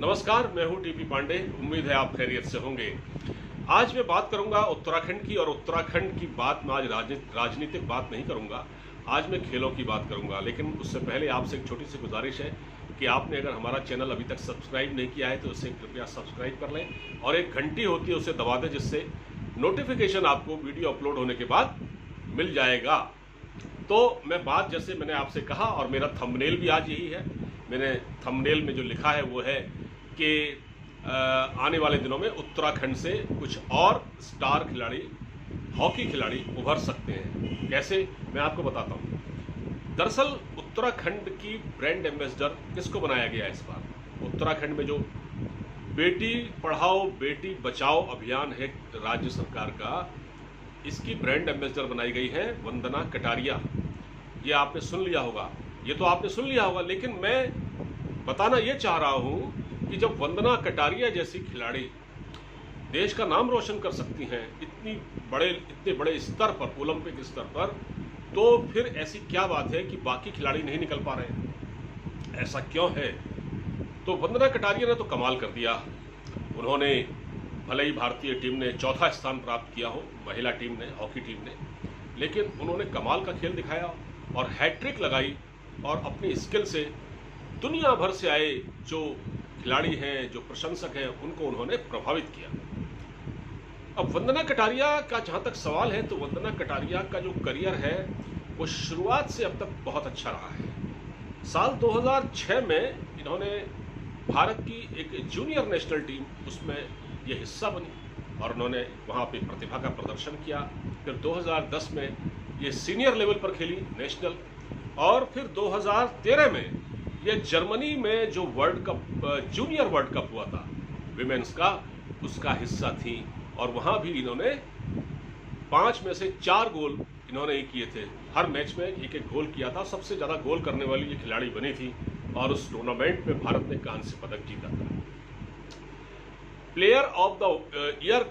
नमस्कार, मैं हूं टीपी पांडे। उम्मीद है आप खैरियत से होंगे। आज मैं बात करूंगा उत्तराखंड की, और उत्तराखंड की बात मैं आज राजनीतिक बात नहीं करूंगा। आज मैं खेलों की बात करूंगा। लेकिन उससे पहले आपसे एक छोटी सी गुजारिश है कि आपने अगर हमारा चैनल अभी तक सब्सक्राइब नहीं किया है तो उसे कृपया सब्सक्राइब कर लें, और एक घंटी होती है उसे दबा दें, जिससे नोटिफिकेशन आपको वीडियो अपलोड होने के बाद मिल जाएगा। तो मैं बात, जैसे मैंने आपसे कहा, और मेरा थंबनेल भी आज यही है। मैंने थंबनेल में जो लिखा है वो है कि आने वाले दिनों में उत्तराखंड से कुछ और स्टार खिलाड़ी, हॉकी खिलाड़ी उभर सकते हैं। कैसे, मैं आपको बताता हूं। दरअसल उत्तराखंड की ब्रांड एम्बेसडर किसको बनाया गया इस बार? उत्तराखंड में जो बेटी पढ़ाओ बेटी बचाओ अभियान है राज्य सरकार का, इसकी ब्रांड एम्बेसडर बनाई गई है वंदना कटारिया। ये आपने सुन लिया होगा, ये तो आपने सुन लिया होगा। लेकिन मैं बताना ये चाह रहा हूं कि जब वंदना कटारिया जैसी खिलाड़ी देश का नाम रोशन कर सकती हैं इतने बड़े स्तर पर, ओलंपिक स्तर पर, तो फिर ऐसी क्या बात है कि बाकी खिलाड़ी नहीं निकल पा रहे हैं? ऐसा क्यों है? तो वंदना कटारिया ने तो कमाल कर दिया। उन्होंने, भले ही भारतीय टीम ने चौथा स्थान प्राप्त किया हो, महिला टीम ने, हॉकी टीम ने, लेकिन उन्होंने कमाल का खेल दिखाया और हैट्रिक लगाई, और अपनी स्किल से दुनिया भर से आए जो खिलाड़ी हैं, जो प्रशंसक हैं, उनको उन्होंने प्रभावित किया। अब वंदना कटारिया का जहां तक सवाल है, तो वंदना कटारिया का जो करियर है वो शुरुआत से अब तक बहुत अच्छा रहा है। साल 2006 में इन्होंने भारत की एक जूनियर नेशनल टीम, उसमें ये हिस्सा बनी और उन्होंने वहाँ पे प्रतिभा का प्रदर्शन किया। फिर 2010 में ये सीनियर लेवल पर खेली, नेशनल, और फिर 2013 में ये जर्मनी में जो world cup, junior world cup हुआ था विमेंस का, उसका हिस्सा थी। और वहाँ भी इन्होंने 5 में से 4 गोल इन्होंने ही किए थे। हर मैच में एक एक गोल किया था। सबसे ज़्यादा गोल करने वाली ये खिलाड़ी बनी थी, और उस टूर्नामेंट में भारत ने कांस्य पदक जीता था। प्लेयर ऑफ द ईयर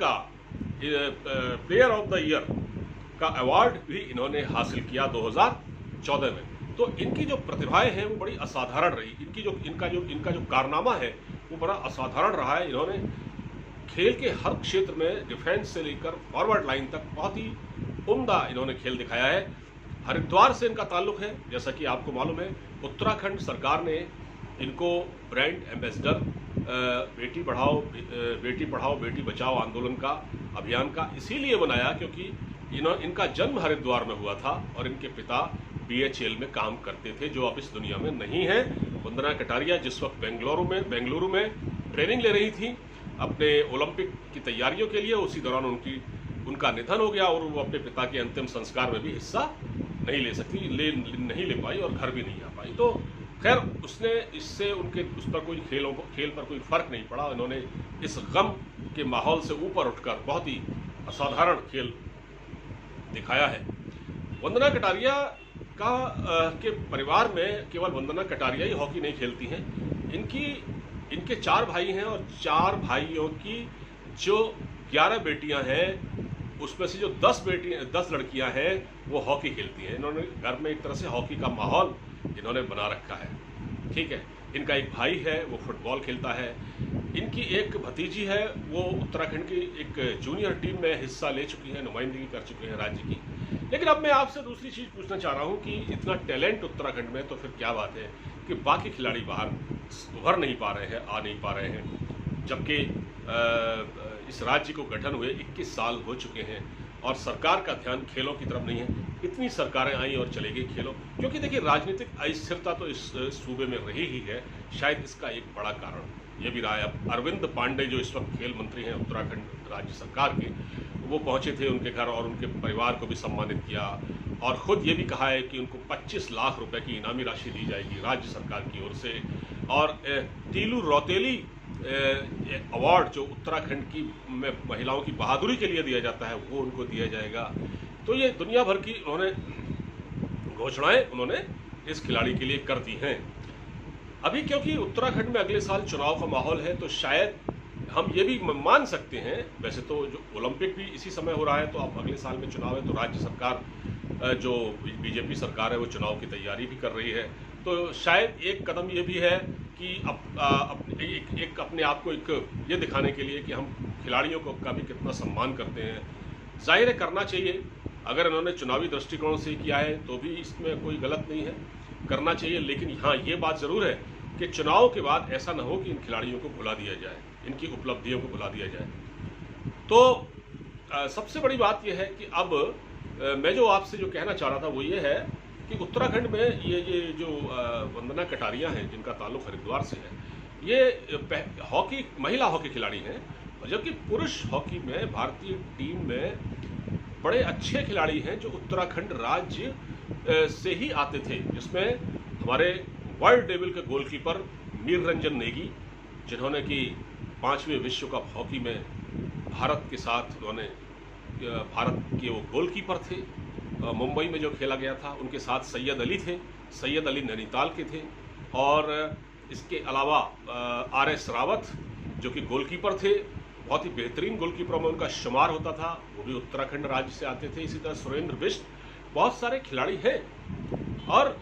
का अवार्ड भी इन्होंने हासिल किया 2014 में। तो इनकी जो प्रतिभाएं हैं वो बड़ी असाधारण रही। इनका जो कारनामा है वो बड़ा असाधारण रहा है। इन्होंने खेल के हर क्षेत्र में, डिफेंस से लेकर फॉरवर्ड लाइन तक, बहुत ही उम्दा इन्होंने खेल दिखाया है। हरिद्वार से इनका ताल्लुक है, जैसा कि आपको मालूम है। उत्तराखंड सरकार ने इनको ब्रांड एम्बेसडर बेटी पढ़ाओ बेटी बचाओ आंदोलन का, अभियान का इसीलिए बनाया क्योंकि इनका जन्म हरिद्वार में हुआ था और इनके पिता BHEL में काम करते थे, जो अब इस दुनिया में नहीं है। वंदना कटारिया जिस वक्त बेंगलुरु में ट्रेनिंग ले रही थी अपने ओलंपिक की तैयारियों के लिए, उसी दौरान उनका निधन हो गया, और वो अपने पिता के अंतिम संस्कार में भी हिस्सा नहीं ले पाई और घर भी नहीं आ पाई। तो खैर, उसने इससे उस पर कोई खेल पर कोई फर्क नहीं पड़ा। उन्होंने इस गम के माहौल से ऊपर उठकर बहुत ही असाधारण खेल दिखाया है। वंदना कटारिया के परिवार में केवल वंदना कटारिया ही हॉकी नहीं खेलती हैं। इनके 4 भाई हैं, और 4 भाइयों की जो 11 बेटियां हैं, उसमें से जो 10 लड़कियां हैं वो हॉकी खेलती हैं। इन्होंने घर में एक तरह से हॉकी का माहौल इन्होंने बना रखा है। ठीक है। इनका एक भाई है, वो फुटबॉल खेलता है। इनकी एक भतीजी है, वो उत्तराखंड की एक जूनियर टीम में हिस्सा ले चुकी है, नुमाइंदगी कर चुकी है राज्य की। लेकिन अब मैं आपसे दूसरी चीज़ पूछना चाह रहा हूँ कि इतना टैलेंट उत्तराखंड में, तो फिर क्या बात है कि बाकी खिलाड़ी बाहर उभर नहीं पा रहे हैं, आ नहीं पा रहे हैं? जबकि इस राज्य को गठन हुए 21 साल हो चुके हैं और सरकार का ध्यान खेलों की तरफ नहीं है। इतनी सरकारें आई और चले गई खेलों, क्योंकि देखिए राजनीतिक अस्थिरता तो इस सूबे में रही ही है। शायद इसका एक बड़ा कारण ये भी रहा है। अब अरविंद पांडे जो इस वक्त खेल मंत्री हैं उत्तराखंड राज्य सरकार के, वो पहुंचे थे उनके घर और उनके परिवार को भी सम्मानित किया, और ख़ुद ये भी कहा है कि उनको 25 लाख रुपए की इनामी राशि दी जाएगी राज्य सरकार की ओर से। और तीलू रौतेली अवार्ड जो उत्तराखंड की महिलाओं की बहादुरी के लिए दिया जाता है, वो उनको दिया जाएगा। तो ये दुनिया भर की घोषणाएं उन्होंने इस खिलाड़ी के लिए कर दी हैं। अभी क्योंकि उत्तराखंड में अगले साल चुनाव का माहौल है, तो शायद हम ये भी मान सकते हैं, वैसे तो जो ओलंपिक भी इसी समय हो रहा है, तो अब अगले साल में चुनाव है, तो राज्य सरकार जो बीजेपी सरकार है वो चुनाव की तैयारी भी कर रही है। तो शायद एक कदम ये भी है कि एक अपने आप को एक ये दिखाने के लिए कि हम खिलाड़ियों को का भी कितना सम्मान करते हैं। जाहिर है करना चाहिए, अगर इन्होंने चुनावी दृष्टिकोण से किया है तो भी इसमें कोई गलत नहीं है, करना चाहिए। लेकिन हाँ, ये बात ज़रूर है कि चुनाव के बाद ऐसा ना हो कि इन खिलाड़ियों को भुला दिया जाए, इनकी उपलब्धियों को भुला दिया जाए। तो सबसे बड़ी बात यह है कि अब मैं जो आपसे जो कहना चाह रहा था वो ये है कि उत्तराखंड में ये जो वंदना कटारिया हैं, जिनका ताल्लुक हरिद्वार से है, ये हॉकी महिला हॉकी खिलाड़ी हैं, जबकि पुरुष हॉकी में भारतीय टीम में बड़े अच्छे खिलाड़ी हैं जो उत्तराखंड राज्य से ही आते थे, जिसमें हमारे वर्ल्ड लेवल के गोलकीपर मीर रंजन नेगी, जिन्होंने कि 5वें विश्व कप हॉकी में भारत के साथ उन्होंने भारत के वो गोलकीपर थे, मुंबई में जो खेला गया था। उनके साथ सैयद अली थे, सैयद अली नैनीताल के थे, और इसके अलावा RS रावत जो कि गोलकीपर थे, बहुत ही बेहतरीन गोलकीपरों में उनका शुमार होता था, वो भी उत्तराखंड राज्य से आते थे। इसी तरह सुरेंद्र बिष्ट, बहुत सारे खिलाड़ी हैं। और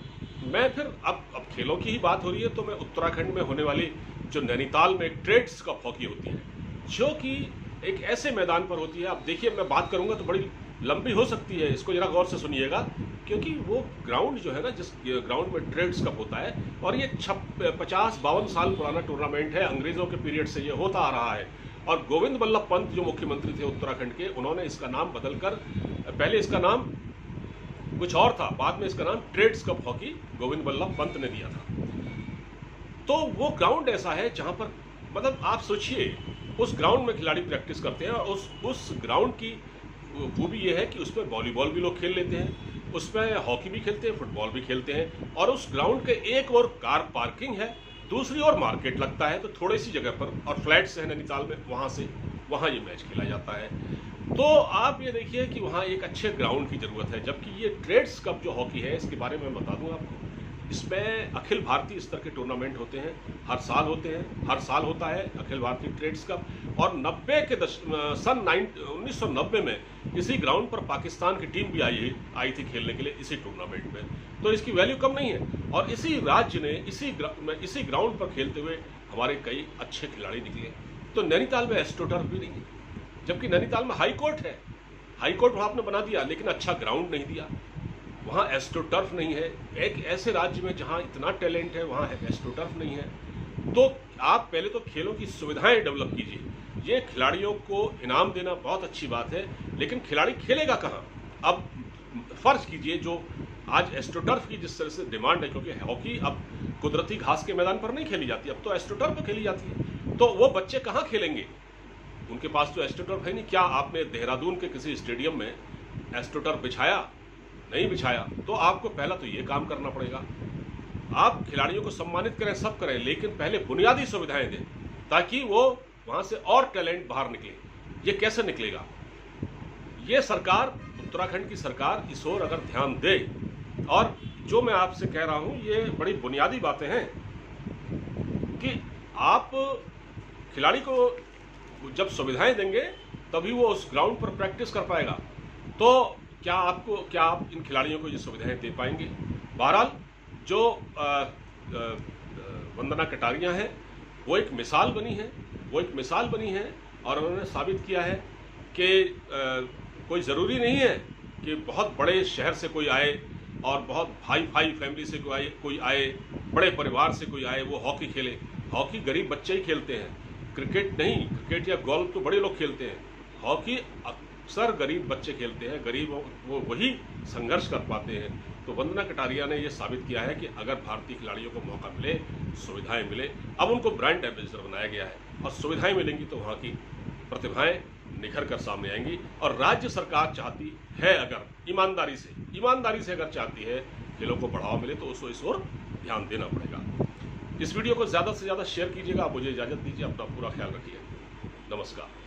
मैं फिर अब खेलों की ही बात हो रही है तो मैं उत्तराखंड में होने वाली जो नैनीताल में ट्रेड्स कप हॉकी होती है, जो कि एक ऐसे मैदान पर होती है। अब देखिए, मैं बात करूंगा तो बड़ी लंबी हो सकती है, इसको जरा गौर से सुनिएगा, क्योंकि वो ग्राउंड जो है ना, जिस ग्राउंड में ट्रेड्स कप होता है, और ये 50-52 साल पुराना टूर्नामेंट है, अंग्रेजों के पीरियड से ये होता आ रहा है। और गोविंद बल्लभ पंत जो मुख्यमंत्री थे उत्तराखंड के, उन्होंने इसका नाम बदलकर, पहले इसका नाम कुछ और था, बाद में इसका नाम trades cup hockey Govind Ballabh Pant ने दिया था। तो वो ग्राउंड ऐसा है जहां पर, मतलब आप सोचिए, उस ग्राउंड में खिलाड़ी प्रैक्टिस करते हैं, और उस ग्राउंड की खूबी ये है कि उसमें वॉलीबॉल भी लोग खेल लेते हैं, उसमें हॉकी भी खेलते हैं, फुटबॉल भी खेलते हैं, और उस ग्राउंड के एक और कार पार्किंग है, दूसरी ओर मार्केट लगता है, तो थोड़ी सी जगह पर, और फ्लैट्स हैं नैनीताल में, वहाँ ये मैच खेला जाता है। तो आप ये देखिए कि वहाँ एक अच्छे ग्राउंड की ज़रूरत है। जबकि ये ट्रेड्स कप जो हॉकी है, इसके बारे में बता दूँ आपको, इसमें अखिल भारतीय स्तर के टूर्नामेंट होते हैं, हर साल होता है अखिल भारतीय ट्रेड्स कप। और 1990 में इसी ग्राउंड पर पाकिस्तान की टीम भी आई थी खेलने के लिए इसी टूर्नामेंट में। तो इसकी वैल्यू कम नहीं है, और इसी राज्य ने इसी ग्राउंड पर खेलते हुए हमारे कई अच्छे खिलाड़ी निकले। तो नैनीताल में एस्ट्रोटर्फ भी नहीं है, जबकि नैनीताल में हाई कोर्ट है, हाई कोर्ट वहाँ आपने बना दिया, लेकिन अच्छा ग्राउंड नहीं दिया, वहाँ एस्ट्रोटर्फ नहीं है। एक ऐसे राज्य में जहाँ इतना टैलेंट है, वहाँ एस्ट्रोटर्फ नहीं है। तो आप पहले तो खेलों की सुविधाएं डेवलप कीजिए। ये खिलाड़ियों को इनाम देना बहुत अच्छी बात है, लेकिन खिलाड़ी खेलेगा कहाँ? अब फर्ज कीजिए, जो आज एस्ट्रोटर्फ की जिस तरह से डिमांड है, क्योंकि हॉकी अब कुदरती घास के मैदान पर नहीं खेली जाती, अब तो एस्ट्रोटर्फ पर खेली जाती है, तो वो बच्चे कहाँ खेलेंगे? उनके पास तो एस्ट्रोटर्फ है नहीं। क्या आपने देहरादून के किसी स्टेडियम में एस्ट्रोटर्फ बिछाया? नहीं बिछाया। तो आपको पहला तो ये काम करना पड़ेगा। आप खिलाड़ियों को सम्मानित करें, सब करें, लेकिन पहले बुनियादी सुविधाएं दें, ताकि वो वहां से और टैलेंट बाहर निकले। ये कैसे निकलेगा? ये सरकार, उत्तराखंड की सरकार इस ओर अगर ध्यान दे, और जो मैं आपसे कह रहा हूं ये बड़ी बुनियादी बातें हैं कि आप खिलाड़ी को जब सुविधाएं देंगे तभी वो उस ग्राउंड पर प्रैक्टिस कर पाएगा। तो क्या आप इन खिलाड़ियों को ये सुविधाएं दे पाएंगे? बहरहाल जो वंदना कटारिया हैं, वो एक मिसाल बनी है, और उन्होंने साबित किया है कि कोई ज़रूरी नहीं है कि बहुत बड़े शहर से कोई आए और बहुत हाई फैमिली से कोई आए, बड़े परिवार से कोई आए, वो हॉकी खेले। हॉकी गरीब बच्चे ही खेलते हैं, क्रिकेट नहीं। क्रिकेट या गोल्फ तो बड़े लोग खेलते हैं, हॉकी अक्सर गरीब बच्चे खेलते हैं, गरीब वो वही संघर्ष कर पाते हैं। तो वंदना कटारिया ने ये साबित किया है कि अगर भारतीय खिलाड़ियों को मौका मिले, सुविधाएं मिले, अब उनको ब्रांड एम्बेसडर बनाया गया है, और सुविधाएं मिलेंगी तो वहाँ की प्रतिभाएं निखर कर सामने आएंगी। और राज्य सरकार चाहती है, अगर ईमानदारी से अगर चाहती है खेलों को बढ़ावा मिले, तो उसको इस ओर ध्यान देना पड़ेगा। इस वीडियो को ज़्यादा से ज़्यादा शेयर कीजिएगा। आप मुझे इजाज़त दीजिए, अपना पूरा ख्याल रखिए। नमस्कार।